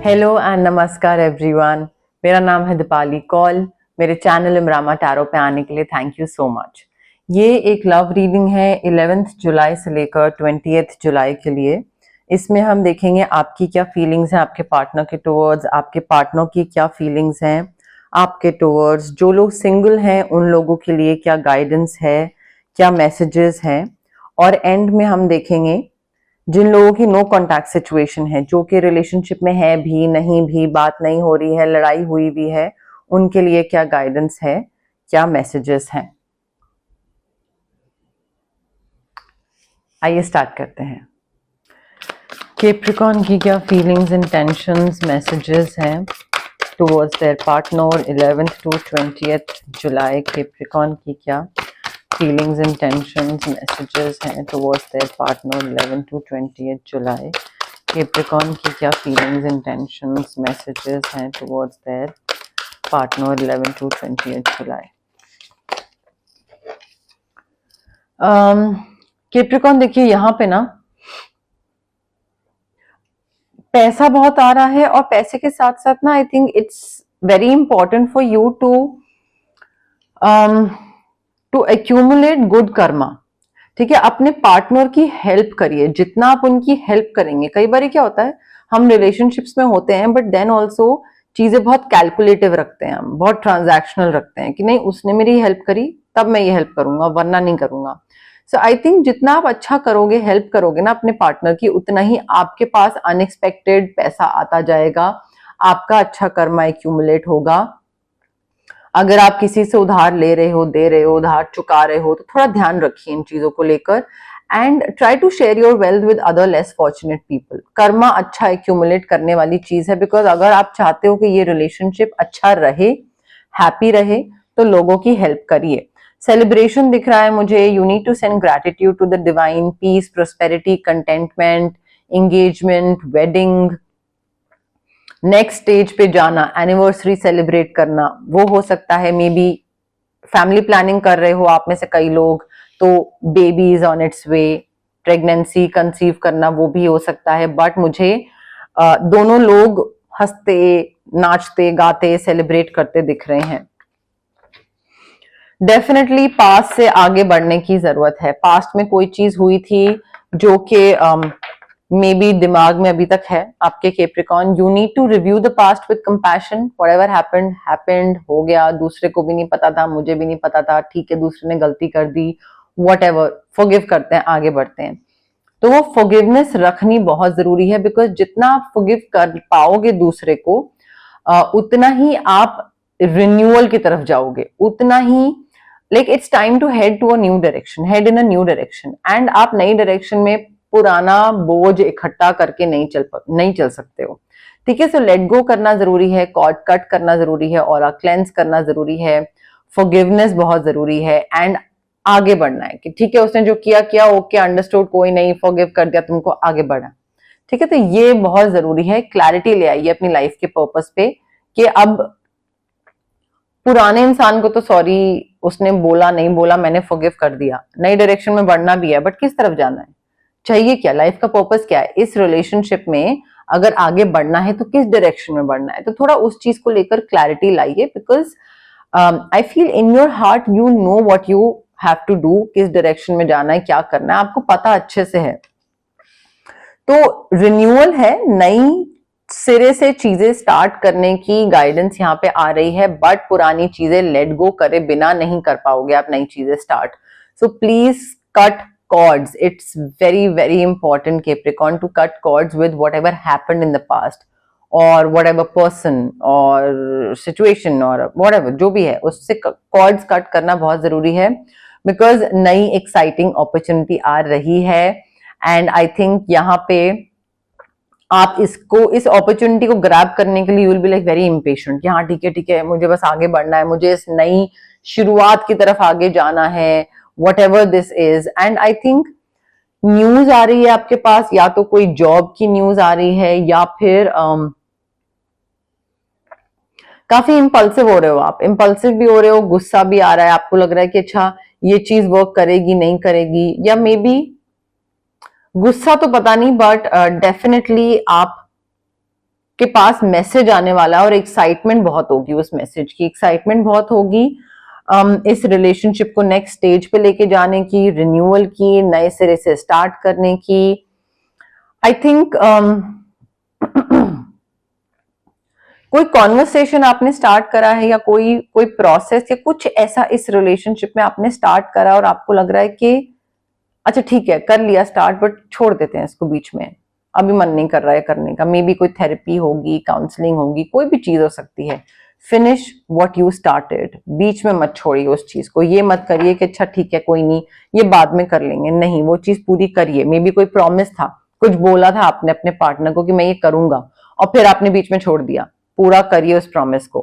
Hello and नमस्कार everyone. मेरा नाम है दीपाली कौल। मेरे चैनल इमरामा टैरो पे आने के लिए थैंक यू सो मच। ये एक लव रीडिंग है 11 जुलाई से लेकर 20 जुलाई के लिए। इसमें हम देखेंगे आपकी क्या फीलिंग्स हैं आपके पार्टनर के टुवर्ड्स, आपके पार्टनर की क्या फीलिंग्स हैं आपके टुवर्ड्स, जो लोग सिंगल हैं उन लोगों के लिए क्या गाइडेंस है, क्या मैसेजेस हैं, और एंड में हम देखेंगे जिन लोगों की नो कॉन्टैक्ट सिचुएशन है, जो कि रिलेशनशिप में है भी नहीं भी, बात नहीं हो रही है, लड़ाई हुई भी है, उनके लिए क्या गाइडेंस है, क्या मैसेजेस हैं। आइए स्टार्ट करते हैं। कैप्रिकॉर्न की क्या फीलिंग्स, इंटेंशंस, मैसेजेस हैं towards their partner 11 to 20 July. Capricorn की क्या फीलिंग्स, इंटेंशंस, मैसेजेस हैं towards their partner 11 to 20 July. Capricorn की क्या फीलिंग्स, इंटेंशंस, मैसेजेस हैं towards their partner 11 to 20 July. Capricorn देखिए यहाँ पे ना पैसा बहुत आ रहा है, और पैसे के साथ साथ ना I think it's very important for you to accumulate good karma. ठीक है, अपने पार्टनर की हेल्प करिए, जितना आप उनकी हेल्प करेंगे। कई बार क्या होता है, हम रिलेशनशिप्स में होते हैं बट देन ऑल्सो चीजें बहुत कैलकुलेटिव रखते हैं, हम बहुत ट्रांजैक्शनल रखते हैं कि नहीं उसने मेरी हेल्प करी तब मैं ये हेल्प करूंगा वरना नहीं करूंगा। सो आई थिंक जितना आप अच्छा करोगे, हेल्प करोगे ना अपने पार्टनर की, उतना ही आपके पास अनएक्सपेक्टेड पैसा आता जाएगा, आपका अच्छा कर्मा एक्यूमुलेट होगा। अगर आप किसी से उधार ले रहे हो, दे रहे हो, उधार चुका रहे हो, तो थोड़ा ध्यान रखिए इन चीजों को लेकर। And try to share your wealth with other less fortunate people. Karma अच्छा एक्यूमुलेट करने वाली चीज है, बिकॉज अगर आप चाहते हो कि ये रिलेशनशिप अच्छा रहे, हैप्पी रहे, तो लोगों की हेल्प करिए। सेलिब्रेशन दिख रहा है मुझे। You need to send gratitude to the divine, peace, prosperity, contentment, engagement, wedding, next stage पे जाना, एनिवर्सरी सेलिब्रेट करना, वो हो सकता है। मे बी फैमिली प्लानिंग कर रहे हो आप में से कई लोग, तो baby is on it's way, pregnancy, conceive करना, वो भी हो सकता है। बट मुझे दोनों लोग हंसते, नाचते, गाते, सेलिब्रेट करते दिख रहे हैं। डेफिनेटली पास्ट से आगे बढ़ने की जरूरत है। पास्ट में कोई चीज हुई थी जो कि मे बी दिमाग में अभी तक है आपके Capricorn. You need to review the past with compassion. Whatever happened happened, हो गया, दूसरे को भी नहीं पता था, मुझे भी नहीं पता था, ठीक है, दूसरे ने गलती कर दी, व्हाटएवर, फॉरगिव करते हैं, आगे बढ़ते हैं। तो वो फॉरगिवनेस रखनी बहुत जरूरी है, बिकॉज जितना आप फॉरगिव कर पाओगे दूसरे को, उतना ही आप रिन्यूअल की तरफ जाओगे, उतना ही like it's time to head to a new direction, head in a new direction. And आप नई डायरेक्शन में पुराना बोझ इकट्ठा करके नहीं चल सकते हो। ठीक है, सो लेट गो करना जरूरी है, कॉर्ड कट करना जरूरी है, ऑरा क्लेंस करना जरूरी है, फॉरगिवनेस बहुत जरूरी है, एंड आगे बढ़ना है कि ठीक है उसने जो किया किया, ओके, अंडरस्टूड, कोई नहीं, फॉरगिव कर दिया तुमको, आगे बढ़ा। ठीक है, तो ये बहुत जरूरी है। क्लैरिटी ले आइए अपनी लाइफ के पर्पस पे कि अब पुराने इंसान को तो सॉरी, उसने बोला नहीं बोला, मैंने फॉरगिव कर दिया, नई डायरेक्शन में बढ़ना भी है, बट किस तरफ जाना है, चाहिए क्या, लाइफ का पर्पस क्या है, इस रिलेशनशिप में अगर आगे बढ़ना है तो किस डायरेक्शन में बढ़ना है। तो थोड़ा उस चीज को लेकर क्लैरिटी लाइए, because I feel in your heart you know what you have to do, किस डायरेक्शन में जाना है, क्या करना है, आपको पता अच्छे से है। तो रिन्यूअल है, नई सिरे से चीजें स्टार्ट करने की गाइडेंस यहाँ पे आ रही है, बट पुरानी चीजें लेट गो करे बिना नहीं कर पाओगे आप नई चीजें start. So please cut cords. It's very, very important, Capricorn, to cut cords with whatever happened in the past, or whatever person or situation or whatever, जो भी है उससे cords cut करना बहुत जरूरी है, because नई exciting opportunity आ रही है। and I think यहाँ पे आप इस अपॉर्चुनिटी को ग्रैब करने के लिए you will be like very impatient कि हाँ ठीक है, मुझे बस आगे बढ़ना है, मुझे इस नई शुरुआत की तरफ आगे जाना है, whatever this is. And I think news आ रही है आपके पास, या तो कोई जॉब की न्यूज आ रही है, या फिर काफी इम्पल्सिव हो रहे हो आप, इम्पल्सिव भी हो रहे हो, गुस्सा भी आ रहा है, आपको लग रहा है कि अच्छा ये चीज वर्क करेगी नहीं करेगी, या मे बी गुस्सा तो पता नहीं, बट डेफिनेटली आप के पास मैसेज आने वाला है और एक्साइटमेंट बहुत होगी, उस मैसेज की एक्साइटमेंट बहुत होगी इस रिलेशनशिप को नेक्स्ट स्टेज पे लेके जाने की, रिन्यूअल की, नए सिरे से स्टार्ट करने की। आई थिंक कोई कॉन्वर्सेशन आपने स्टार्ट करा है या कोई कोई प्रोसेस या कुछ ऐसा इस रिलेशनशिप में आपने स्टार्ट करा और आपको लग रहा है कि अच्छा ठीक है कर लिया स्टार्ट बट छोड़ देते हैं इसको बीच में, अभी मन नहीं कर रहा है करने का। मे बी कोई थेरेपी होगी, काउंसलिंग होगी, कोई भी चीज हो सकती है। फिनिश व्हाट यू स्टार्टेड, बीच में मत छोड़िए उस चीज को। ये मत करिए कि अच्छा ठीक है कोई नहीं ये बाद में कर लेंगे, नहीं, वो चीज पूरी करिए। मे बी कोई प्रॉमिस था, कुछ बोला था आपने अपने पार्टनर को कि मैं ये करूंगा, और फिर आपने बीच में छोड़ दिया, पूरा करिए उस प्रॉमिस को।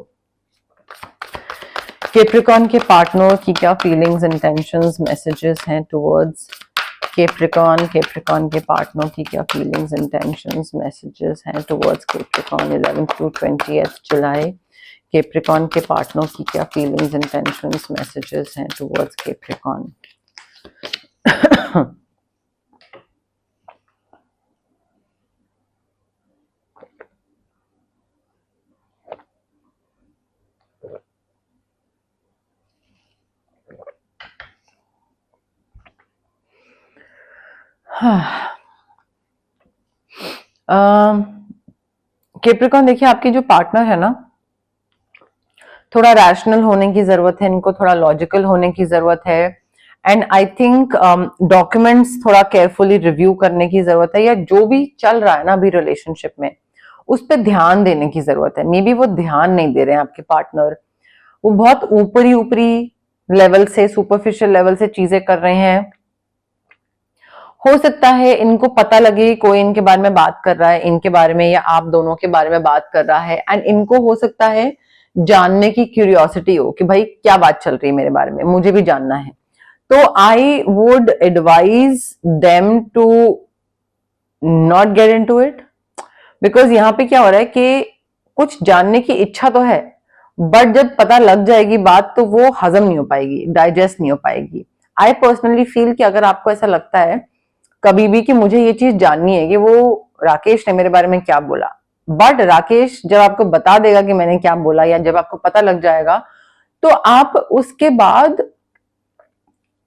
कैप्रिकॉर्न के पार्टनर की क्या फीलिंग्स, इंटेंशंस, मैसेजेस हैं टुवर्ड्स कैप्रिकॉर्न? कैप्रिकॉर्न के पार्टनर की क्या फीलिंग्स, इंटेंशंस, मैसेजेस हैं towards Capricorn 11th to 20th July? Capricorn के पार्टनर की क्या फीलिंग्स, इंटेंशंस, मैसेजेस हैं टुवर्ड्स कैप्रिकॉर्न? कैप्रिकॉर्न देखिए आपकी जो पार्टनर है ना, थोड़ा रैशनल होने की जरूरत है, इनको थोड़ा लॉजिकल होने की जरूरत है। एंड आई थिंक डॉक्यूमेंट्स थोड़ा केयरफुली रिव्यू करने की जरूरत है, या जो भी चल रहा है ना अभी रिलेशनशिप में उस पर ध्यान देने की जरूरत है। मे बी वो ध्यान नहीं दे रहे हैं आपके पार्टनर, वो बहुत ऊपरी ऊपरी लेवल से, सुपरफिशियल लेवल से चीजें कर रहे हैं। हो सकता है इनको पता लगे कोई इनके बारे में बात कर रहा है, इनके बारे में या आप दोनों के बारे में बात कर रहा है, एंड इनको हो सकता है जानने की क्यूरियोसिटी हो कि भाई क्या बात चल रही है मेरे बारे में, मुझे भी जानना है। तो I would advise them to not get into it, because यहाँ पे क्या हो रहा है कि कुछ जानने की इच्छा तो है, बट जब पता लग जाएगी बात तो वो हजम नहीं हो पाएगी, डाइजेस्ट नहीं हो पाएगी। आई पर्सनली फील कि अगर आपको ऐसा लगता है कभी भी कि मुझे ये चीज जाननी है कि वो राकेश ने मेरे बारे में क्या बोला, बट राकेश जब आपको बता देगा कि मैंने क्या बोला, या जब आपको पता लग जाएगा, तो आप उसके बाद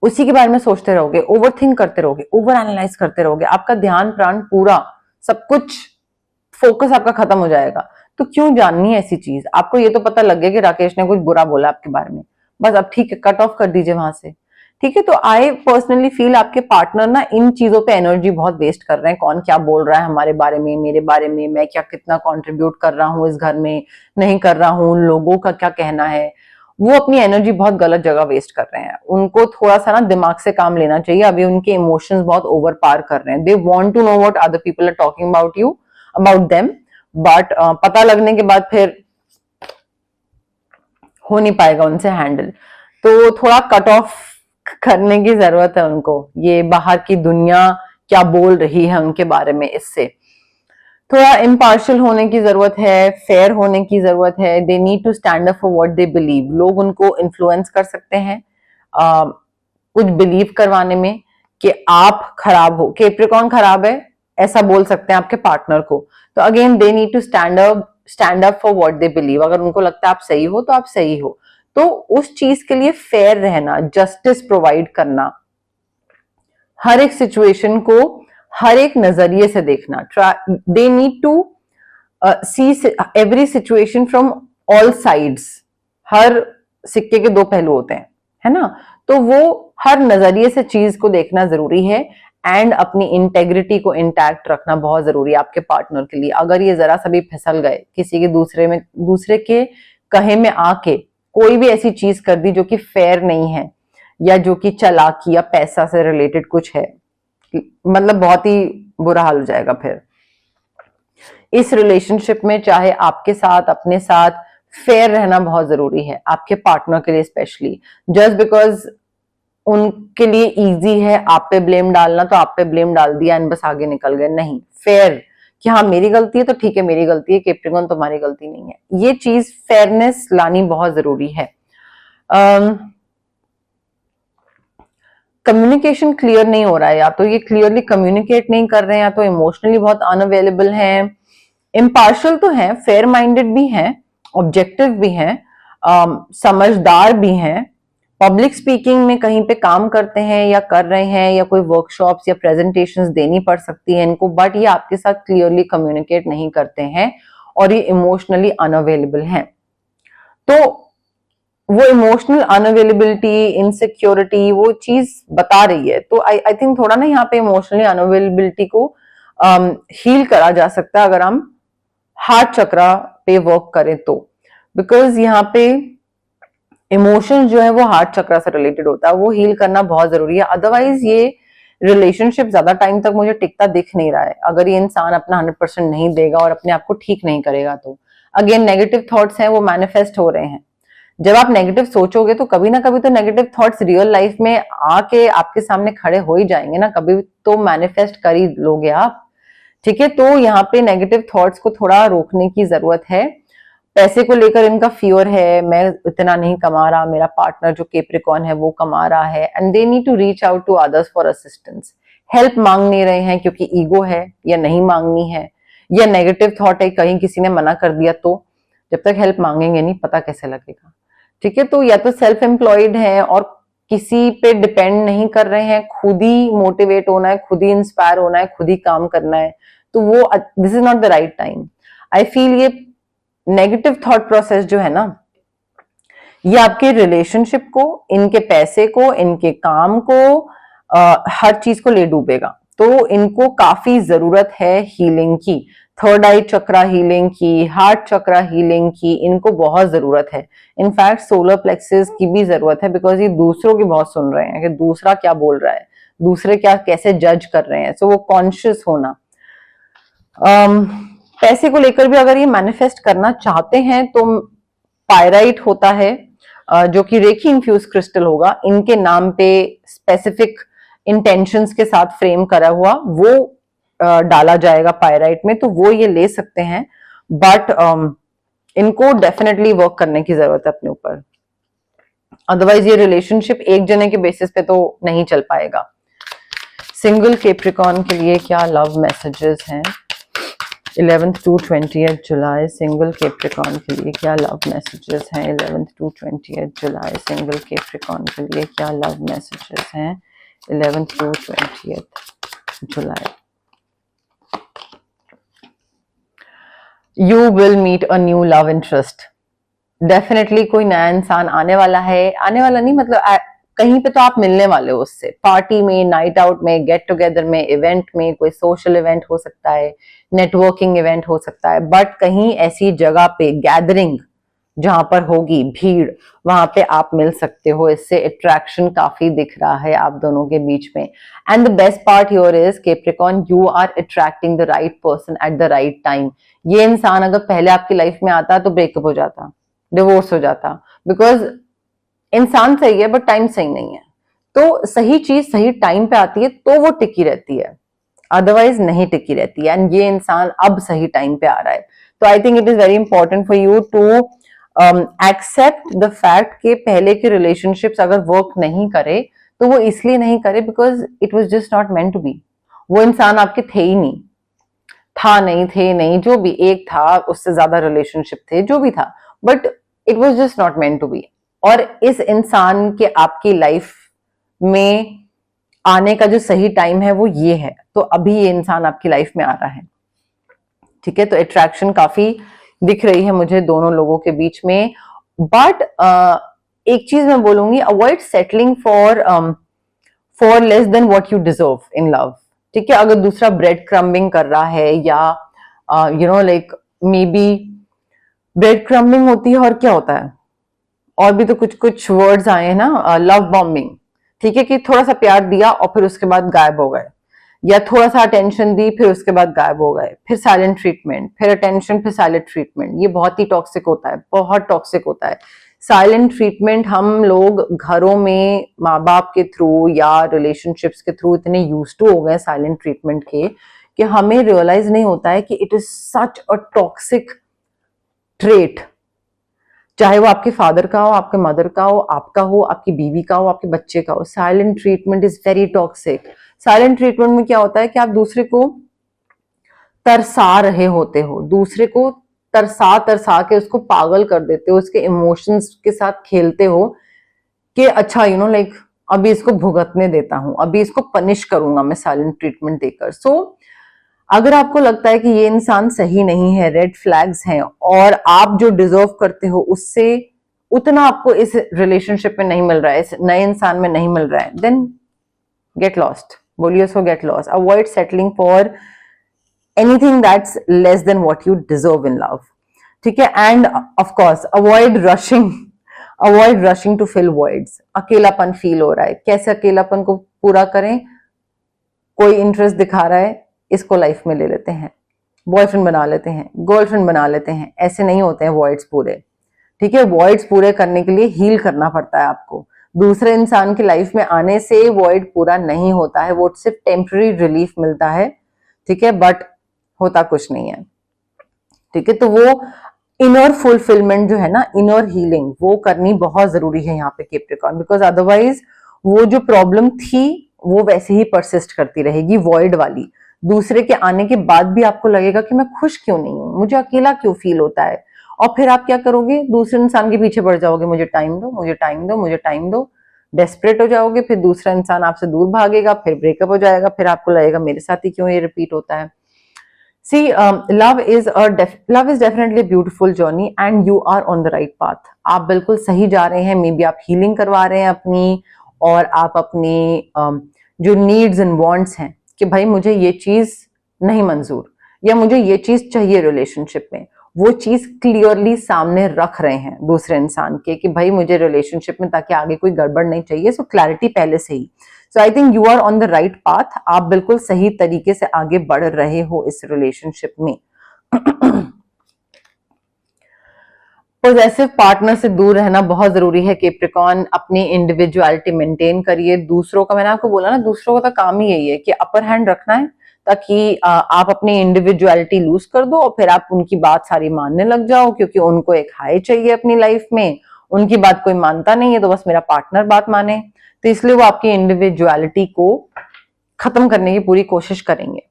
उसी के बारे में सोचते रहोगे, ओवर थिंक करते रहोगे, ओवर एनालाइज करते रहोगे, आपका ध्यान प्राण पूरा सब कुछ फोकस आपका खत्म हो जाएगा। तो क्यों जाननी है ऐसी चीज? आपको ये तो पता लग गया कि राकेश ने कुछ बुरा बोला आपके बारे में, बस अब ठीक है कट ऑफ कर दीजिए वहां से। ठीक है, तो आई पर्सनली फील आपके पार्टनर ना इन चीजों पे एनर्जी बहुत वेस्ट कर रहे हैं, कौन क्या बोल रहा है हमारे बारे में, मेरे बारे में, मैं क्या कितना कंट्रीब्यूट कर रहा हूँ इस घर में, नहीं कर रहा हूँ, लोगों का क्या कहना है। वो अपनी एनर्जी बहुत गलत जगह वेस्ट कर रहे हैं। उनको थोड़ा सा ना दिमाग से काम लेना चाहिए, अभी उनके इमोशंस बहुत ओवर पार कर रहे हैं। They want to know what other people are talking about you, about them, but पता लगने के बाद फिर हो नहीं पाएगा उनसे हैंडल। तो थोड़ा कट ऑफ करने की जरूरत है उनको, ये बाहर की दुनिया क्या बोल रही है उनके बारे में, इससे थोड़ा इम्पार्शियल होने की जरूरत है, फेयर होने की जरूरत है। They need to stand up for what they believe. लोग उनको इन्फ्लुएंस कर सकते हैं कुछ बिलीव करवाने में कि आप खराब हो, कैप्रिकॉर्न खराब है, ऐसा बोल सकते हैं आपके पार्टनर को। तो again they need to stand up for what they believe. अगर उनको लगता है आप सही हो तो आप सही हो, तो उस चीज के लिए फेयर रहना, जस्टिस प्रोवाइड करना, हर एक सिचुएशन को हर एक नजरिए से देखना। They need to see every situation from all sides. हर सिक्के के दो पहलू होते हैं, है ना? तो वो हर नजरिए से चीज को देखना जरूरी है, एंड अपनी इंटेग्रिटी को इंटैक्ट रखना बहुत जरूरी है आपके पार्टनर के लिए। अगर ये जरा सा भी फिसल गए किसी के दूसरे के कहे में आके कोई भी ऐसी चीज कर दी जो कि फेयर नहीं है, या जो कि चालाकी या पैसा से रिलेटेड कुछ है, मतलब बहुत ही बुरा हाल हो जाएगा फिर इस रिलेशनशिप में। चाहे आपके साथ, अपने साथ फेयर रहना बहुत जरूरी है आपके पार्टनर के लिए, स्पेशली जस्ट बिकॉज उनके लिए इजी है आप पे ब्लेम डालना, तो आप पे ब्लेम डाल दिया एंड बस आगे निकल गए। नहीं, फेयर कि हाँ मेरी गलती है तो ठीक है मेरी गलती है, कैप्रिकॉर्न तुम्हारी गलती नहीं है। ये चीज फेयरनेस लानी बहुत जरूरी है। कम्युनिकेशन क्लियर नहीं हो रहा है, या तो ये क्लियरली कम्युनिकेट नहीं कर रहे हैं, या तो इमोशनली बहुत अनअवेलेबल हैं, इम्पार्शियल तो हैं, फेयर माइंडेड भी हैं, ऑब्जेक्टिव भी हैं, समझदार भी हैं, पब्लिक स्पीकिंग में कहीं पे काम करते हैं या कर रहे हैं, या कोई वर्कशॉप्स या प्रेजेंटेशंस देनी पड़ सकती है इनको, बट ये आपके साथ क्लियरली कम्युनिकेट नहीं करते हैं और ये इमोशनली अनअवेलेबल हैं। तो वो इमोशनल अनअवेलेबिलिटी, इनसिक्योरिटी वो चीज बता रही है। तो आई थिंक थोड़ा ना यहाँ पे इमोशनली अनअवेलेबिलिटी को हील करा जा सकता है अगर हम हार्ट चक्रा पे वर्क करें तो, बिकॉज यहाँ पे इमोशंस जो है वो हार्ट चक्रा से रिलेटेड होता है, वो हील करना बहुत जरूरी है। अदरवाइज ये रिलेशनशिप ज्यादा टाइम तक मुझे टिकता दिख नहीं रहा है अगर ये इंसान अपना 100% नहीं देगा और अपने आप को ठीक नहीं करेगा तो। अगेन नेगेटिव थॉट्स हैं वो मैनिफेस्ट हो रहे हैं। जब आप नेगेटिव सोचोगे तो कभी ना कभी तो नेगेटिव थॉट्स रियल लाइफ में आके आपके सामने खड़े हो ही जाएंगे ना, कभी तो मैनिफेस्ट कर ही लोगे आप। ठीक है, तो यहाँ पे नेगेटिव थॉट्स को थोड़ा रोकने की जरूरत है। पैसे को लेकर इनका फियर है, मैं इतना नहीं कमा रहा, मेरा पार्टनर जो कैप्रिकॉर्न है वो कमा रहा है, and they need to reach out to others for assistance. Help मांग नहीं रहे हैं क्योंकि ईगो है या नहीं मांगनी है, या नेगेटिव थॉट है कहीं किसी ने मना कर दिया तो जब तक हेल्प मांगेंगे नहीं पता कैसे लगेगा। ठीक है, तो या तो सेल्फ एम्प्लॉयड है और किसी पे डिपेंड नहीं कर रहे हैं, खुद ही मोटिवेट होना है, खुद ही इंस्पायर होना है, खुद ही काम करना है, तो वो this is not the right time. I feel ये नेगेटिव थॉट प्रोसेस जो है ना, ये आपके रिलेशनशिप को, इनके पैसे को, इनके काम को, हर चीज को ले डूबेगा। तो इनको काफी जरूरत है हीलिंग की, थर्ड आई चक्रा हीलिंग की, हार्ट चक्रा हीलिंग की, इनको बहुत जरूरत है। इनफैक्ट सोलर प्लेक्सेस की भी जरूरत है, बिकॉज ये दूसरों की बहुत सुन रहे हैं कि दूसरा क्या बोल रहा है, दूसरे क्या कैसे जज कर रहे हैं। सो वो कॉन्शियस होना। पैसे को लेकर भी अगर ये मैनिफेस्ट करना चाहते हैं तो पायराइट होता है, जो कि रेखी इन्फ्यूज क्रिस्टल होगा, इनके नाम पे स्पेसिफिक इंटेंशंस के साथ फ्रेम करा हुआ वो डाला जाएगा पायराइट में, तो वो ये ले सकते हैं। बट इनको डेफिनेटली वर्क करने की जरूरत है अपने ऊपर, अदरवाइज ये रिलेशनशिप एक जने के बेसिस पे तो नहीं चल पाएगा। सिंगल कैप्रिकॉर्न के लिए क्या लव मैसेजेस हैं 11th to 20th July? Single Capricorn के लिए क्या लव मैसेजेस हैं 11th to 20th July? Single Capricorn के लिए क्या लव मैसेजेस हैं 11th to 20th July? You will meet a new love interest. Definitely कोई नया इंसान आने वाला है, आने वाला नहीं मतलब कहीं पे तो आप मिलने वाले हो उससे, पार्टी में, नाइट आउट में, गेट टुगेदर में, इवेंट में, कोई सोशल इवेंट हो सकता है, नेटवर्किंग इवेंट हो सकता है, बट कहीं ऐसी जगह पे गैदरिंग जहां पर होगी भीड़, वहां पे आप मिल सकते हो। इससे अट्रैक्शन काफी दिख रहा है आप दोनों के बीच में। And the best part here is Capricorn, you are attracting the right person at the right time. ये इंसान अगर पहले आपकी लाइफ में आता तो ब्रेकअप हो जाता, डिवोर्स हो जाता, बिकॉज इंसान सही है बट टाइम सही नहीं है। तो सही चीज सही टाइम पे आती है तो वो टिकी रहती है, अदरवाइज नहीं टिकी रहती है। एंड ये इंसान अब सही टाइम पे आ रहा है। तो I think it is very important for you to accept the fact कि पहले के रिलेशनशिप्स अगर वर्क नहीं करे तो वो इसलिए नहीं करे because it was just not meant to be. वो इंसान आपके थे ही नहीं, था नहीं, थे नहीं, जो भी एक था, उससे ज्यादा रिलेशनशिप थे, जो भी था, but it was just not meant to be. और इस इंसान के आपकी लाइफ में आने का जो सही टाइम है वो ये है। तो अभी ये इंसान आपकी लाइफ में आ रहा है। ठीक है, तो अट्रैक्शन काफी दिख रही है मुझे दोनों लोगों के बीच में। बट एक चीज मैं बोलूंगी, avoid settling for less than what you deserve in love. ठीक है, अगर दूसरा ब्रेड क्रम्बिंग कर रहा है या you know like maybe breadcrumbing होती है, और क्या होता है, और भी तो कुछ कुछ वर्ड्स आए हैं ना, लव बॉम्बिंग। ठीक है, कि थोड़ा सा प्यार दिया और फिर उसके बाद गायब हो गए, या थोड़ा सा अटेंशन दी फिर उसके बाद गायब हो गए, फिर साइलेंट ट्रीटमेंट, फिर अटेंशन, फिर साइलेंट ट्रीटमेंट। ये बहुत ही टॉक्सिक होता है, बहुत टॉक्सिक होता है। साइलेंट ट्रीटमेंट हम लोग घरों में माँ बाप के थ्रू या रिलेशनशिप्स के थ्रू इतने यूज्ड टू हो गए साइलेंट ट्रीटमेंट के कि हमें रियलाइज नहीं होता है कि it is such a toxic trait. चाहे वो आपके फादर का हो, आपके मदर का हो, आपका हो, आपकी बीवी का हो, आपके बच्चे का हो, silent treatment is very toxic. Silent treatment में क्या होता है कि आप दूसरे को तरसा रहे होते हो, दूसरे को तरसा तरसा के उसको पागल कर देते हो, उसके इमोशंस के साथ खेलते हो कि अच्छा लाइक अभी इसको भुगतने देता हूं, अभी इसको पनिश करूंगा मैं साइलेंट ट्रीटमेंट देकर। सो अगर आपको लगता है कि ये इंसान सही नहीं है, रेड फ्लैग्स हैं और आप जो डिजर्व करते हो उससे उतना आपको इस रिलेशनशिप में नहीं मिल रहा है, इस नए इंसान में नहीं मिल रहा है, देन गेट लॉस्ट, बोलिए उसको get lost. Avoid settling for anything that's less than what you deserve in love, ठीक है। And of course avoid rushing to fill voids. अकेलापन फील हो रहा है, कैसे अकेलापन को पूरा करें? कोई इंटरेस्ट दिखा रहा है, इसको लाइफ में ले लेते हैं, बॉयफ्रेंड बना लेते हैं, गर्लफ्रेंड बना लेते हैं। ऐसे नहीं होते हैं वॉइड्स पूरे, ठीक है। वॉइड्स पूरे करने के लिए हील करना पड़ता है आपको। दूसरे इंसान की लाइफ में आने से वॉइड पूरा नहीं होता है, वो सिर्फ टेम्पररी रिलीफ मिलता है, ठीक है, बट होता कुछ नहीं है, ठीक है। तो वो इनर फुलफिलमेंट जो है ना, इनर हीलिंग, वो करनी बहुत जरूरी है यहाँ पे कैप्रिकॉर्न, बिकॉज अदरवाइज वो जो प्रॉब्लम थी वो वैसे ही परसिस्ट करती रहेगी, वॉइड वाली। दूसरे के आने के बाद भी आपको लगेगा कि मैं खुश क्यों नहीं हूं, मुझे अकेला क्यों फील होता है, और फिर आप क्या करोगे? दूसरे इंसान के पीछे पड़ जाओगे, मुझे टाइम दो, मुझे टाइम दो, मुझे टाइम दो। डेस्परेट हो जाओगे, फिर दूसरा इंसान आपसे दूर भागेगा, फिर ब्रेकअप हो जाएगा, फिर आपको लगेगा मेरे साथ ही क्यों ये रिपीट होता है। See, love is definitely a beautiful journey and you are on the right path. आप बिल्कुल सही जा रहे हैं, मे बी आप हीलिंग करवा रहे हैं अपनी, और आप अपनी जो नीड्स एंड वांट्स हैं कि भाई मुझे ये चीज नहीं मंजूर या मुझे ये चीज चाहिए रिलेशनशिप में, वो चीज क्लियरली सामने रख रहे हैं दूसरे इंसान के कि भाई मुझे रिलेशनशिप में ताकि आगे कोई गड़बड़ नहीं चाहिए। सो क्लैरिटी पहले से ही। So I think you are on the right path, आप बिल्कुल सही तरीके से आगे बढ़ रहे हो इस रिलेशनशिप में। पॉजेसिव पार्टनर से दूर रहना बहुत जरूरी है कैप्रिकॉर्न। अपनी इंडिविजुअलिटी मेंटेन करिए। दूसरों का, मैंने आपको बोला ना, दूसरों का तो काम ही यही है कि अपर हैंड रखना है, ताकि आप अपनी इंडिविजुअलिटी लूज कर दो और फिर आप उनकी बात सारी मानने लग जाओ, क्योंकि उनको एक हाई चाहिए अपनी लाइफ में, उनकी बात कोई मानता नहीं है, तो बस मेरा पार्टनर बात माने। तो इसलिए वो आपकी इंडिविजुअलिटी को खत्म करने की पूरी कोशिश करेंगे,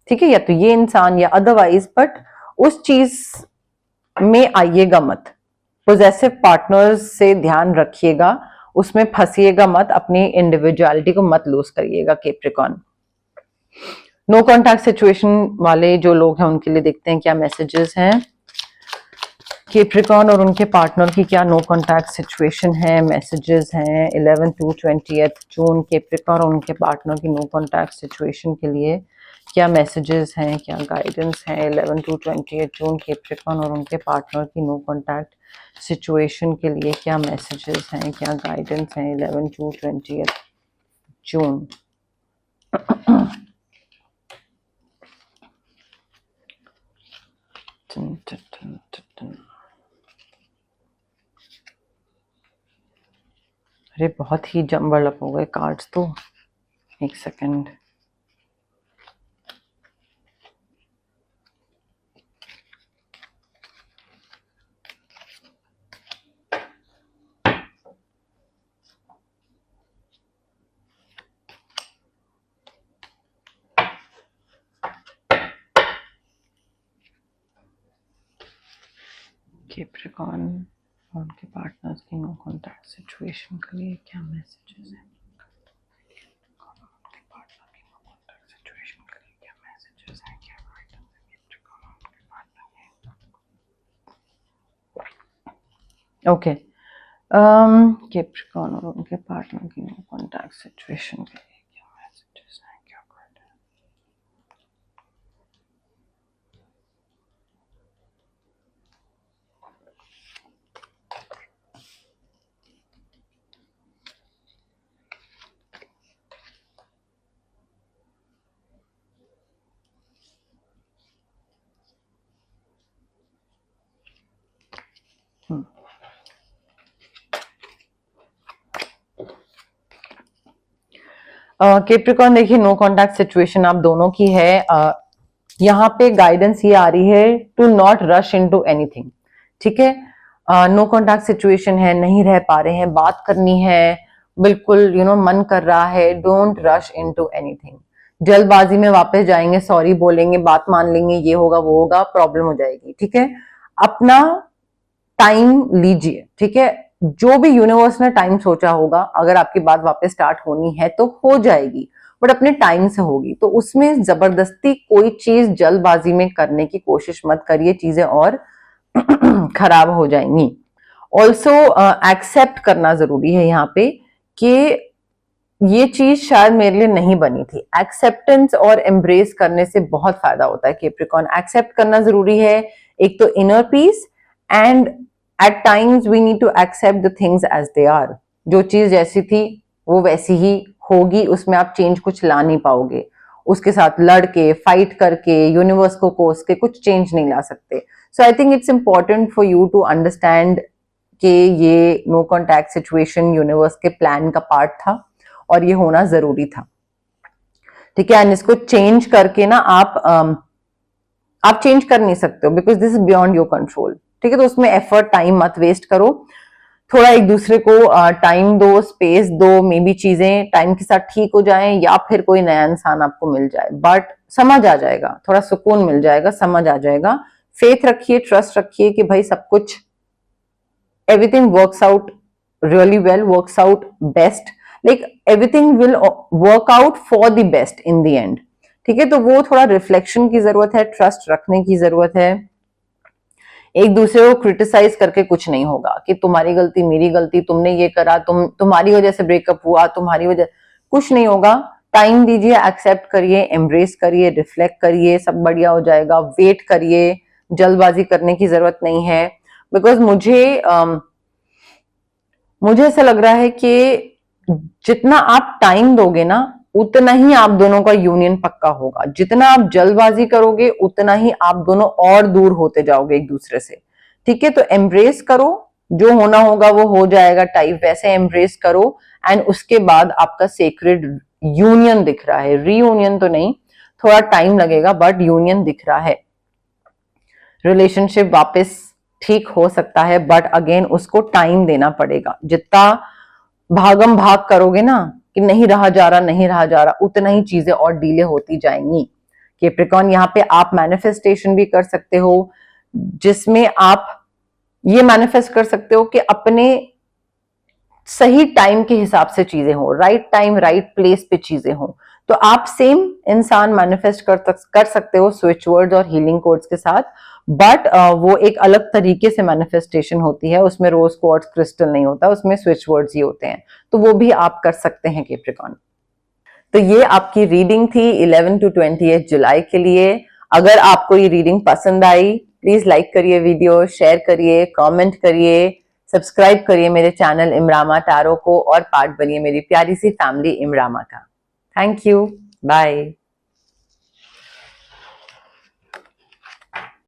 ठीक है, या तो ये इंसान या अदरवाइज, बट उस चीज में आइएगा मत। पोजेसिव पार्टनर्स से ध्यान रखिएगा, उसमें फंसिएगा मत, अपनी इंडिविजुअलिटी को मत लूज करिएगा कैप्रिकॉर्न। नो कॉन्टैक्ट सिचुएशन वाले जो लोग हैं उनके लिए देखते हैं क्या मैसेजेस हैं। कैप्रिकॉर्न और उनके पार्टनर की क्या नो कॉन्टैक्ट सिचुएशन है, मैसेजेस हैं 11 to 20 जून। कैप्रिकॉर्न और उनके पार्टनर की नो कॉन्टैक्ट सिचुएशन के लिए क्या मैसेजेस हैं, क्या गाइडेंस है 11 to 20 जून। कैप्रिकॉर्न और उनके पार्टनर की नो कॉन्टैक्ट सिचुएशन के लिए क्या मैसेजेस हैं, क्या गाइडेंस हैं 11 to 20 जून। अरे बहुत ही जम्बलअप हो गए कार्ड्स तो, एक सेकंड। कैप्रिकॉर्न और उनके पार्टनर्स की नो कॉन्टैक्ट सिचुएशन के लिए क्या मैसेजेस हैं, उनके पार्टनर की नो कॉन्टैक्ट सिचुएशन के लिए क्या मैसेजेस हैं, क्या गाइडेंस है कैप्रिकॉर्न और उनके पार्टनर की। ओके, कैप्रिकॉर्न और उनके पार्टनर की नो कॉन्टैक्ट सिचुएशन के लिए क्या मैसेजेस हैं, क्या गाइडेंस। कैप्रिकॉर्न देखिए, नो कॉन्टैक्ट सिचुएशन आप दोनों की है। यहाँ पे गाइडेंस ये आ रही है to not rush into anything, ठीक है। नो कॉन्टैक्ट सिचुएशन है, नहीं रह पा रहे हैं, बात करनी है, बिल्कुल मन कर रहा है, डोंट रश इनटू एनीथिंग। जल्दबाजी में वापस जाएंगे, सॉरी बोलेंगे, बात मान लेंगे, ये होगा वो होगा, प्रॉब्लम हो जाएगी। ठीक है, अपना टाइम लीजिए। ठीक है, जो भी यूनिवर्स ने टाइम सोचा होगा, अगर आपकी बात वापस स्टार्ट होनी है तो हो जाएगी, बट अपने टाइम से होगी। तो उसमें जबरदस्ती कोई चीज जल्दबाजी में करने की कोशिश मत करिए, चीजें और खराब हो जाएंगी। ऑल्सो एक्सेप्ट करना जरूरी है यहाँ पे कि ये चीज शायद मेरे लिए नहीं बनी थी। एक्सेप्टेंस और एम्ब्रेस करने से बहुत फायदा होता है कैप्रिकॉर्न। एक्सेप्ट करना जरूरी है, एक तो inner peace, and at times we need to accept the things as they are. जो चीज जैसी थी वो वैसी ही होगी, उसमें आप चेंज कुछ ला नहीं पाओगे। उसके साथ लड़ के, फाइट करके, यूनिवर्स को कोस के कुछ चेंज नहीं ला सकते। So I think it's important for you to understand कि ये नो कॉन्टैक्ट सिचुएशन यूनिवर्स के प्लान का पार्ट था और ये होना जरूरी था। ठीक है, एंड इसको चेंज करके ना आप चेंज कर नहीं सकते हो, because this is beyond your control. ठीक है, तो उसमें एफर्ट, टाइम मत वेस्ट करो, थोड़ा एक दूसरे को टाइम दो, स्पेस दो। मे बी चीजें टाइम के साथ ठीक हो जाएं या फिर कोई नया इंसान आपको मिल जाए, बट समझ आ जाएगा, थोड़ा सुकून मिल जाएगा, समझ आ जाएगा। फेथ रखिए, ट्रस्ट रखिए कि भाई सब कुछ, everything works out really well, works out best, like everything will work out for the best in the end। ठीक है, तो वो थोड़ा रिफ्लेक्शन की जरूरत है, ट्रस्ट रखने की जरूरत है। एक दूसरे को क्रिटिसाइज करके कुछ नहीं होगा कि तुम्हारी गलती, मेरी गलती, तुमने ये करा, तुम्हारी वजह से ब्रेकअप हुआ, तुम्हारी वजह, कुछ नहीं होगा। टाइम दीजिए, एक्सेप्ट करिए, एम्ब्रेस करिए, रिफ्लेक्ट करिए, सब बढ़िया हो जाएगा। वेट करिए, जल्दबाजी करने की जरूरत नहीं है। बिकॉज मुझे ऐसा लग रहा है कि जितना आप टाइम दोगे ना, उतना ही आप दोनों का यूनियन पक्का होगा। जितना आप जल्दबाजी करोगे, उतना ही आप दोनों और दूर होते जाओगे एक दूसरे से। ठीक है, तो एम्ब्रेस करो, जो होना होगा वो हो जाएगा टाइप वैसे एम्ब्रेस करो, एंड उसके बाद आपका सेक्रेड यूनियन दिख रहा है। रीयूनियन तो नहीं, थोड़ा टाइम लगेगा, बट यूनियन दिख रहा है। रिलेशनशिप वापस ठीक हो सकता है, बट अगेन उसको टाइम देना पड़ेगा। जितना भागम भाग करोगे ना कि नहीं रहा जा रहा, नहीं रहा जा रहा, उतना ही चीजें और डीले होती जाएंगी। कैप्रिकॉर्न, यहाँ पे आप मैनिफेस्टेशन भी कर सकते हो, जिसमें आप ये मैनिफेस्ट कर सकते हो कि अपने सही टाइम के हिसाब से चीजें हो, राइट टाइम राइट प्लेस पे चीजें हो। तो आप सेम इंसान मैनिफेस्ट कर सकते हो स्विच वर्ड्स और हीलिंग कोड्स के साथ, बट वो एक अलग तरीके से मैनिफेस्टेशन होती है। उसमें रोज क्वार्ट्ज क्रिस्टल नहीं होता, उसमें स्विच वर्ड्स ही होते हैं। तो वो भी आप कर सकते हैं कैप्रिकॉर्न। तो ये आपकी रीडिंग थी 11 to 28 जुलाई के लिए। अगर आपको ये रीडिंग पसंद आई, प्लीज लाइक करिए वीडियो, शेयर करिए, कमेंट करिए, सब्सक्राइब करिए मेरे चैनल इमरामा टैरो को, और पार्ट बनिए मेरी प्यारी सी फैमिली इमरामा का। Thank you, bye.